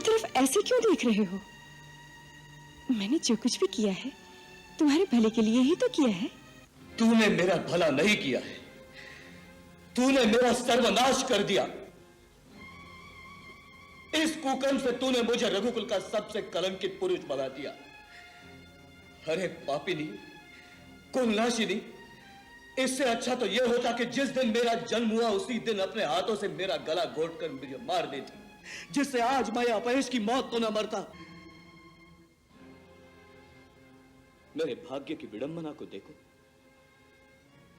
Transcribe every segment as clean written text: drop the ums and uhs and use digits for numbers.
मेरी तरफ ऐसे क्यों देख रहे हो? मैंने जो कुछ भी किया है तुम्हारे भले के लिए ही तो किया है। तूने मेरा भला नहीं किया है, तूने मेरा सर्वनाश कर दिया। इस कुकर्म से तूने मुझे रघुकुल का सबसे कलंकित पुरुष बना दिया। अरे पापिनी, कुलनाशिनी, इससे अच्छा तो यह होता कि जिस दिन मेरा जन्म हुआ उसी दिन अपने हाथों से मेरा गला घोटकर मुझे मार देती, जिससे आज मैं अपयश की मौत तो न मरता। मेरे भाग्य की विडंबना को देखो,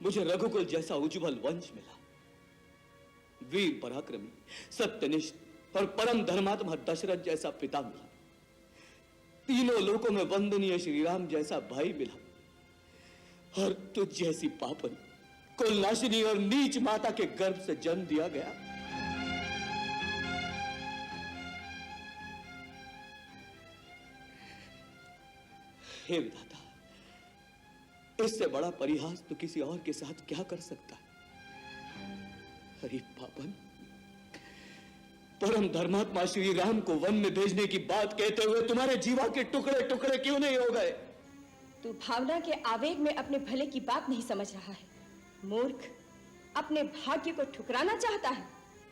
मुझे रघुकुल जैसा उज्जवल वंश मिला, वीर पराक्रमी, सत्यनिष्ठ और परम धर्मात्मा दशरथ जैसा पिता मिला, तीनों लोकों में वंदनीय श्री राम जैसा भाई मिला, और तुझ जैसी पापन, कुलनाशिनी और नीच माता के गर्भ से जन्म दिया गया। हे विधाता, इससे बड़ा परिहास तो किसी और के साथ क्या कर सकता है। अरे पापन, परम धर्मात्मा श्री राम को वन में भेजने की बात कहते हुए तुम्हारे जीवा के टुकड़े टुकड़े क्यों नहीं हो गए? तू भावना के आवेग में अपने भले की बात नहीं समझ रहा है। मूर्ख, अपने भाग्य को ठुकराना चाहता है।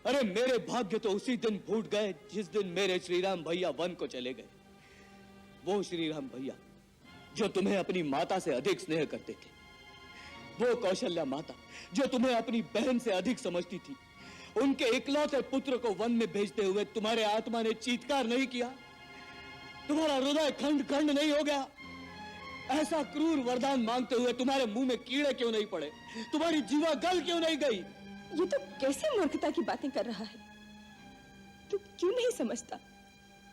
अरे मेरे भाग्य तो उसी दिन फूट गए जिस दिन मेरे श्री राम भैया वन को चले गए। वो श्री राम भैया जो तुम्हें अपनी माता से अधिक स्नेह करते थे, वो कौशल्या माता जो तुम्हें अपनी बहन से अधिक समझती थी, उनके इकलौते पुत्र को वन में भेजते हुए तुम्हारे आत्मा ने चीत्कार नहीं किया? तुम्हारा हृदय खंड खंड नहीं हो गया? ऐसा क्रूर वरदान मांगते हुए तुम्हारे मुंह में कीड़े क्यों नहीं पड़े? तुम्हारी जीवा गल क्यों नहीं गई? ये तो कैसे मूर्खता की बातें कर रहा है? तू क्यों नहीं समझता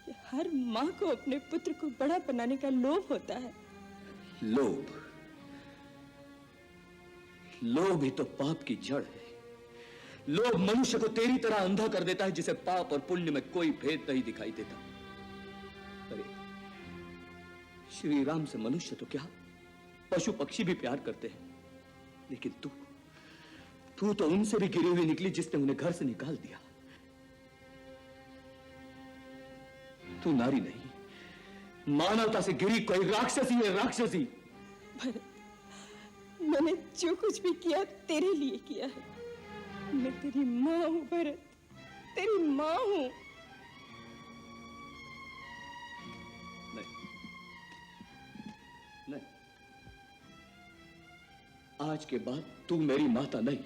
कि हर माँ को अपने पुत्र को बड़ा बनाने का लोभ होता है? लोभ? लोभ ही तो पाप की जड़ है। लोभ मनुष्य को तेरी तरह अंधा कर देता है जिसे पाप और पुण्य में कोई भेद नहीं दिखाई देता। अरे श्री राम से मनुष्य तो क्या, पशु पक्षी भी प्यार करते हैं, लेकिन तू तो उनसे भी गिरी हुई निकली जिसने उन्हें घर से निकाल दिया। तू नारी नहीं, मानवता से गिरी कोई राक्षसी है, राक्षसी। भरत, मैंने जो कुछ भी किया तेरे लिए किया है। मैं तेरी माँ हूं भरत, तेरी माँ हूं। नहीं, आज के बाद तू मेरी माता नहीं।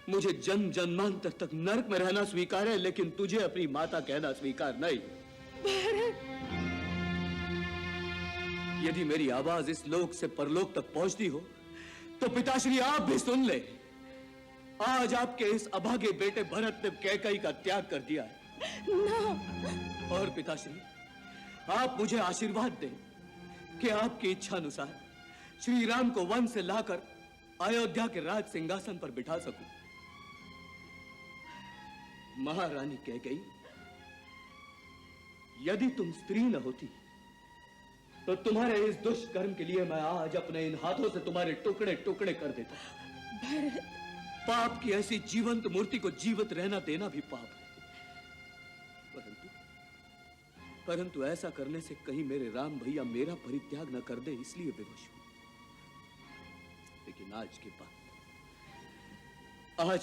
मुझे जन्म जन्मांतर तक नरक में रहना स्वीकार है, लेकिन तुझे अपनी माता कहना स्वीकार नहीं। भरत, यदि मेरी आवाज इस लोक से परलोक तक पहुंचती हो तो पिताश्री आप भी सुन ले। आज आपके इस अभागे बेटे भरत ने कैकेयी का त्याग कर दिया है। ना। और पिताश्री, आप मुझे आशीर्वाद दें कि आपकी इच्छा अनुसार श्री राम को वन से लाकर अयोध्या के राज सिंहासन पर बिठा सकूं। महारानी कैकेयी, यदि तुम स्त्री न होती तो तुम्हारे इस दुष्कर्म के लिए मैं आज अपने इन हाथों से तुम्हारे टुकड़े टुकड़े कर देता। भरत, पाप की ऐसी जीवंत मूर्ति को जीवित रहना देना भी पाप है। परंतु ऐसा करने से कहीं मेरे राम भैया मेरा परित्याग न कर दे, इसलिए विवश हूं। लेकिन आज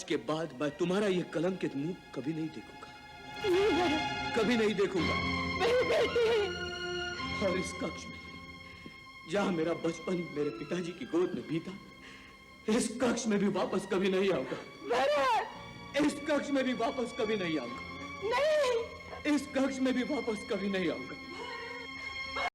के बाद मैं तुम्हारा यह कलंकित मुंह कभी नहीं देखूंगा, कभी नहीं देखूंगा। और इस कक्ष में जहां मेरा बचपन मेरे पिताजी की गोद में बीता, इस कक्ष में भी वापस कभी नहीं आऊंगा। इस कक्ष में भी वापस कभी नहीं आऊंगा। नहीं, इस कक्ष में भी वापस कभी नहीं आऊंगा।